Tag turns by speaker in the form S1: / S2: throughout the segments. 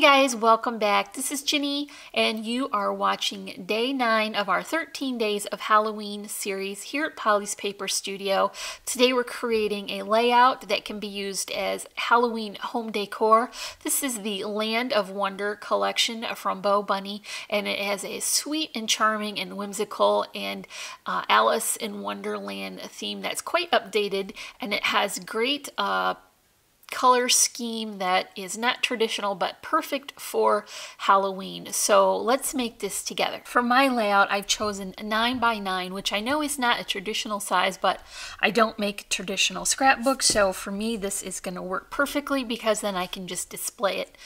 S1: guys, welcome back. This is Ginny and you are watching day 9 of our 13 days of Halloween series here at Polly's Paper Studio. Today we're creating a layout that can be used as Halloween home decor. This is the Land of Wonder collection from BoBunny, and it has a sweet and charming and whimsical and Alice in Wonderland theme that's quite updated, and it has great color scheme that is not traditional but perfect for Halloween. So let's make this together. For my layout, I've chosen 9 by 9, which I know is not a traditional size, but I don't make traditional scrapbooks, so for me this is going to work perfectly because then I can just display it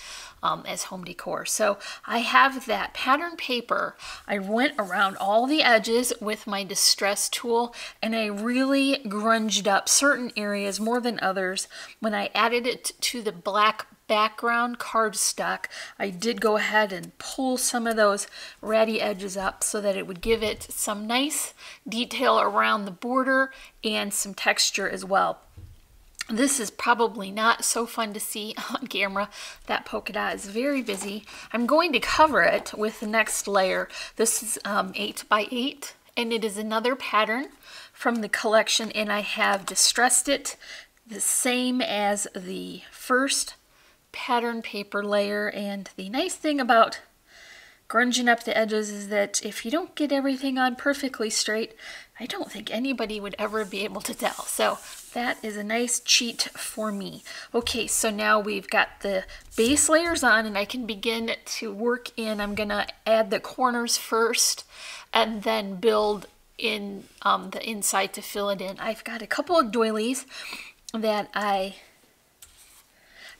S1: as home decor. So I have that pattern paper. I went around all the edges with my distress tool and I really grunged up certain areas more than others. When I added it to the black background cardstock, I did go ahead and pull some of those ratty edges up so that it would give it some nice detail around the border and some texture as well. This is probably not so fun to see on camera. That polka dot is very busy. I'm going to cover it with the next layer. This is 8 by 8, and it is another pattern from the collection, and I have distressed it the same as the first pattern paper layer. And the nice thing about grunging up the edges is that if you don't get everything on perfectly straight, I don't think anybody would ever be able to tell. So that is a nice cheat for me. Okay, so now we've got the base layers on and I can begin to work in. I'm gonna add the corners first and then build in the inside to fill it in. I've got a couple of doilies that I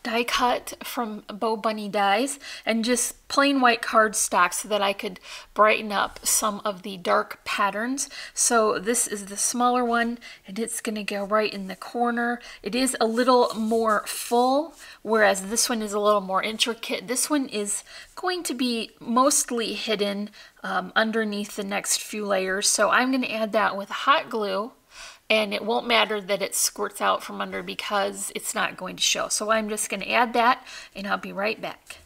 S1: die cut from BoBunny dies and just plain white cardstock so that I could brighten up some of the dark patterns. So this is the smaller one and it's going to go right in the corner. It is a little more full, whereas this one is a little more intricate. This one is going to be mostly hidden underneath the next few layers. So I'm going to add that with hot glue. And it won't matter that it squirts out from under because it's not going to show. So I'm just going to add that and I'll be right back.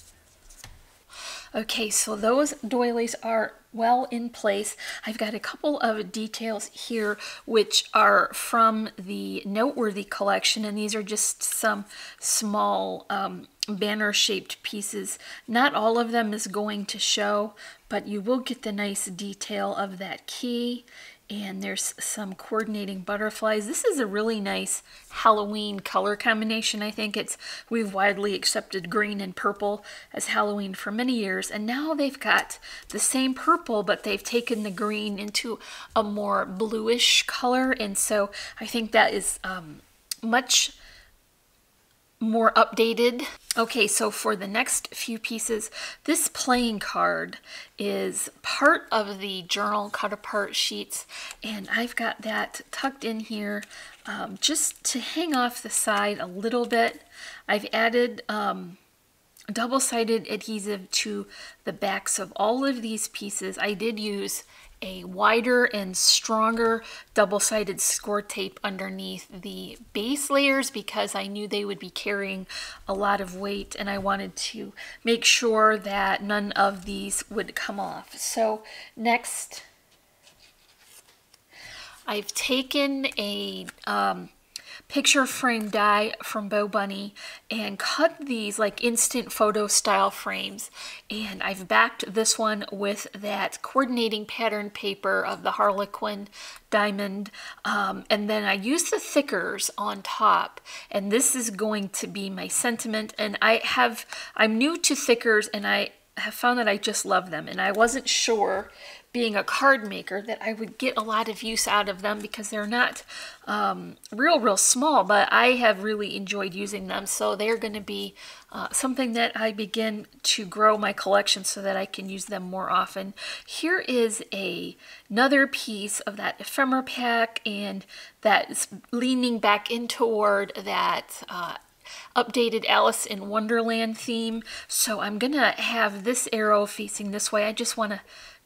S1: Okay, so those doilies are well in place. I've got a couple of details here which are from the Noteworthy collection, and these are just some small banner shaped pieces. Not all of them is going to show, but you will get the nice detail of that key. And there's some coordinating butterflies. This is a really nice Halloween color combination. I think we've widely accepted green and purple as Halloween for many years, and now they've got the same purple, but they've taken the green into a more bluish color, and so I think that is much more updated. Okay, so for the next few pieces, this playing card is part of the journal cut apart sheets, and I've got that tucked in here just to hang off the side a little bit. I've added double-sided adhesive to the backs of all of these pieces. I did use a wider and stronger double-sided score tape underneath the base layers because I knew they would be carrying a lot of weight and I wanted to make sure that none of these would come off. So next, I've taken a picture frame die from BoBunny and cut these like instant photo style frames, and I've backed this one with that coordinating pattern paper of the Harlequin diamond, and then I used the thickers on top, and this is going to be my sentiment. And I'm new to thickers and I have found that I just love them, and I wasn't sure, being a card maker, that I would get a lot of use out of them because they're not real small, but I have really enjoyed using them. So they're going to be something that I begin to grow my collection so that I can use them more often. Here is another piece of that ephemera pack, and that's leaning back in toward that updated Alice in Wonderland theme. So I'm gonna have this arrow facing this way. I just want to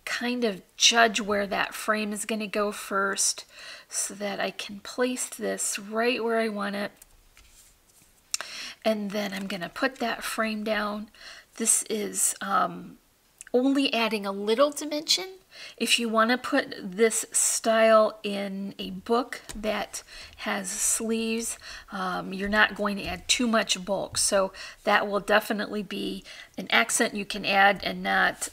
S1: kind of judge where that frame is going to go first so that I can place this right where I want it. And then I'm going to put that frame down. This is only adding a little dimension. If you want to put this style in a book that has sleeves, you're not going to add too much bulk. So that will definitely be an accent you can add and not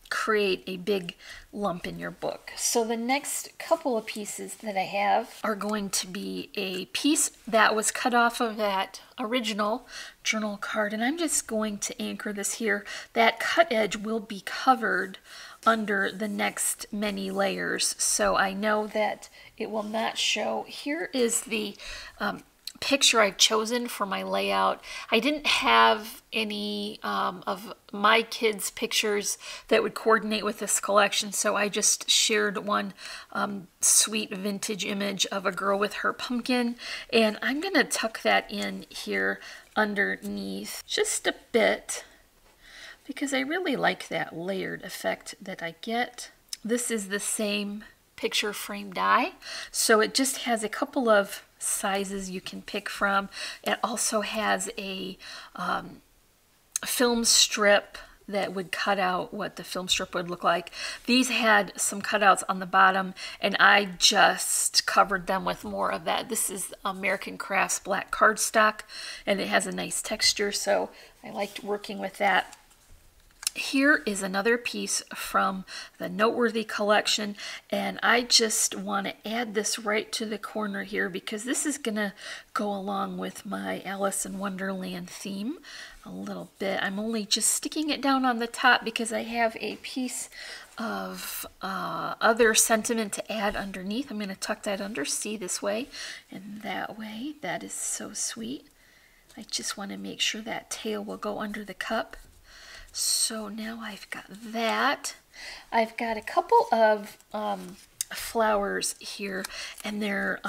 S1: create a big lump in your book. So the next couple of pieces that I have are going to be a piece that was cut off of that original journal card, and I'm just going to anchor this here. That cut edge will be covered under the next many layers, so I know that it will not show. Here is the picture I've chosen for my layout. I didn't have any of my kids' pictures that would coordinate with this collection, so I just shared one sweet vintage image of a girl with her pumpkin, and I'm going to tuck that in here underneath just a bit because I really like that layered effect that I get. This is the same picture frame die, so it just has a couple of sizes you can pick from. It also has a film strip that would cut out what the film strip would look like. These had some cutouts on the bottom, and I just covered them with more of that. This is American Crafts black cardstock, and it has a nice texture, so I liked working with that. Here is another piece from the Noteworthy collection, and I just want to add this right to the corner here because this is going to go along with my Alice in Wonderland theme a little bit. I'm only just sticking it down on the top because I have a piece of other sentiment to add underneath. I'm going to tuck that under, see, this way and that way. That is so sweet. I just want to make sure that tail will go under the cup. So now I've got that. I've got a couple of flowers here, and they're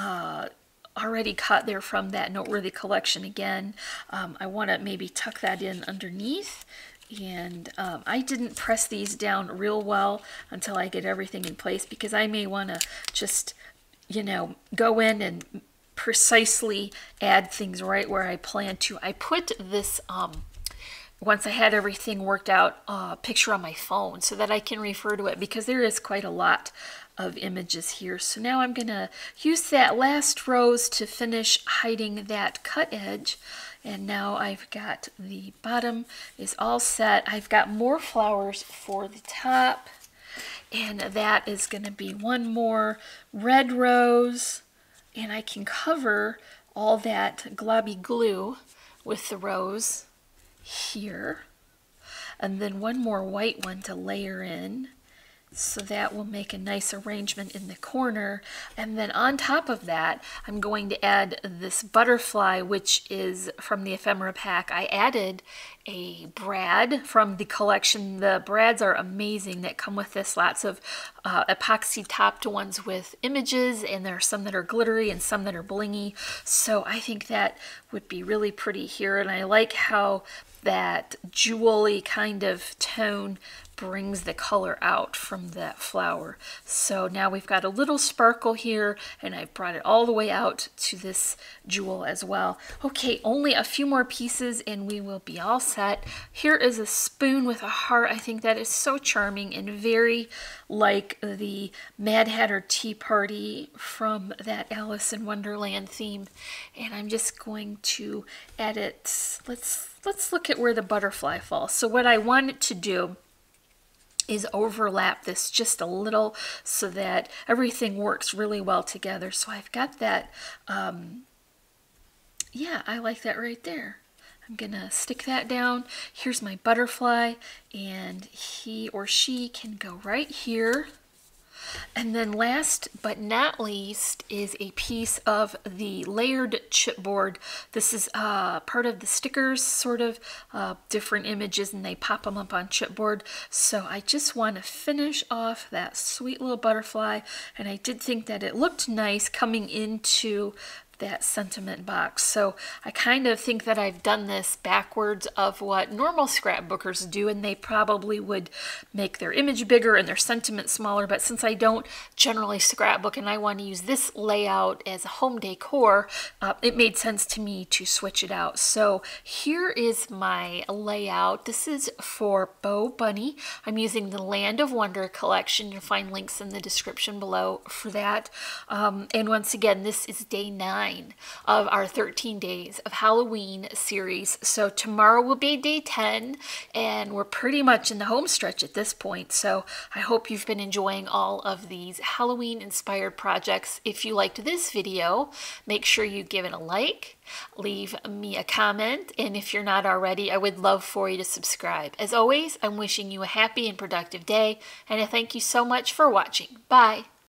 S1: already cut. They're from that Noteworthy collection again. I want to maybe tuck that in underneath, and I didn't press these down real well until I get everything in place because I may want to just, you know, go in and precisely add things right where I plan to. I put this once I had everything worked out, picture on my phone so that I can refer to it because there is quite a lot of images here. So now I'm going to use that last rose to finish hiding that cut edge. And now I've got the bottom is all set. I've got more flowers for the top, and that is going to be one more red rose, and I can cover all that globby glue with the rose here, and then one more white one to layer in, so that will make a nice arrangement in the corner. And then on top of that, I'm going to add this butterfly, which is from the ephemera pack. I added a brad from the collection. The brads are amazing that come with this. Lots of epoxy topped ones with images, and there are some that are glittery and some that are blingy. So I think that would be really pretty here, and I like how that jewelry kind of tone brings the color out from that flower. So now we've got a little sparkle here, and I brought it all the way out to this jewel as well. Okay, only a few more pieces and we will be all set. Here is a spoon with a heart. I think that is so charming and very like the Mad Hatter Tea Party from that Alice in Wonderland theme. And I'm just going to add it. Let's look at where the butterfly falls. So what I want it to do is overlap this just a little so that everything works really well together. So I've got that, yeah, I like that right there. I'm gonna stick that down. Here's my butterfly, and he or she can go right here. And then last but not least is a piece of the layered chipboard. This is part of the stickers, sort of different images, and they pop them up on chipboard. So I just want to finish off that sweet little butterfly, and I did think that it looked nice coming into that sentiment box. So I kind of think that I've done this backwards of what normal scrapbookers do, and they probably would make their image bigger and their sentiment smaller, but since I don't generally scrapbook and I want to use this layout as a home decor, it made sense to me to switch it out. So here is my layout. This is for BoBunny. I'm using the Land of Wonder collection. You'll find links in the description below for that. And once again, this is day 9 of our 13 days of Halloween series. So tomorrow will be day 10, and we're pretty much in the home stretch at this point. So I hope you've been enjoying all of these Halloween inspired projects. If you liked this video, make sure you give it a like, leave me a comment, and if you're not already, I would love for you to subscribe. As always, I'm wishing you a happy and productive day, and I thank you so much for watching. Bye!